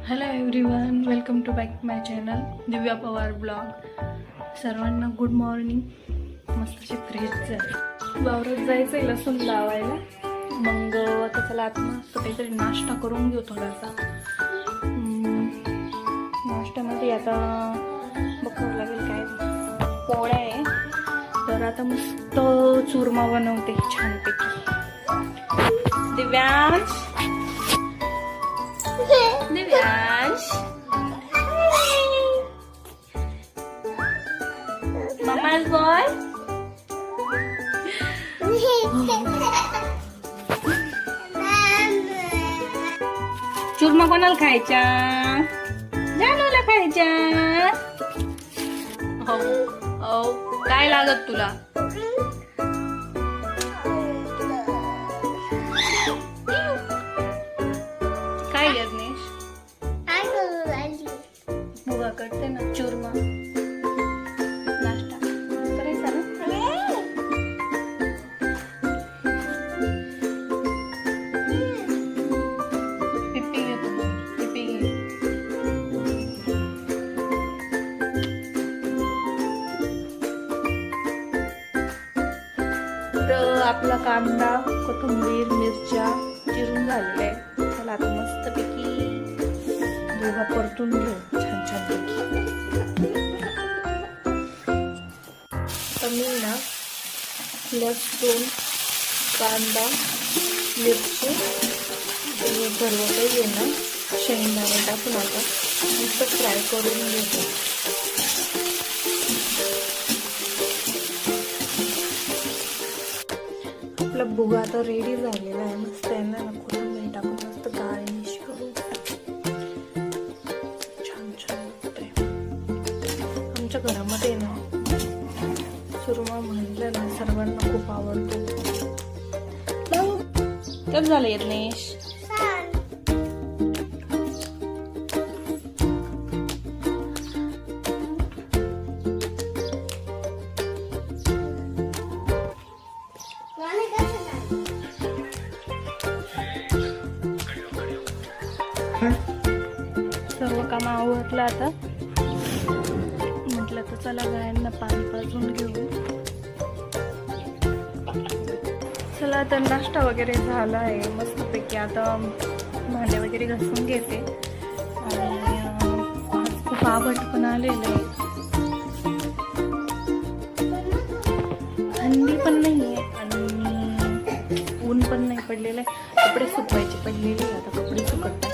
Hello everyone, welcome to back my channel Divya Pawar blog. सर्वांना good morning. मस्त fresh झाली. वावरात जायचं आहे लसूण लावायला. मग आता चला आता मस्त काहीतरी नाश्ता करून घेऊ थोडासा. नाश्त्यामध्ये आता बघावं लागेल काय. पोळ्या आहे तर आता मस्त चुरमा बनवते छानपैकी. दिव्यांश दिव्यांश मम्मा's boy. चुरमा कोणाला खायचा? जानूला खायचा. हो हो, काय लागत तुला? काय यज्ञेश? मुगा करते ना चुरमा. नाश्ता करायचा ना. पिप्पी घेतो, पिप्पी घे. तर आपला कांदा, कोथिंबीर, मिरच्या चिरून झालेला आहे. त्याला आता मस्तपैकी दोघा परतून घेऊ छान छान पैकी. तर मी ना लसूण, कांदा, मिरची सर्व काही आहे ना शेंगदाणे टाकून आता मस्त फ्राय करून घेतो. आपला भुगा आता रेडी झालेला आहे. मस्त आहे ना. कोथिंबीर टाकून मस्त गार्निश करू. छान छान होते. आमच्या घरामध्ये ना चुरमा म्हणलं ना सर्वांना खूप आवडतो. कब झालं यज्ञेश? सर्व काम आवरलं आता. म्हटलं तर चला गायांना पाणी पाजून घेऊ. चला तर नाश्ता वगैरे झाला आहे मस्तपैकी. आता भांडे वगैरे घासून घेते. आणि खूप आवड पण आलेलं आहे. थंडी पण नाही आहे आणि ऊन पण नाही पडलेलं आहे. कपडे सुकवायचे पडलेले. आता कपडे सुकत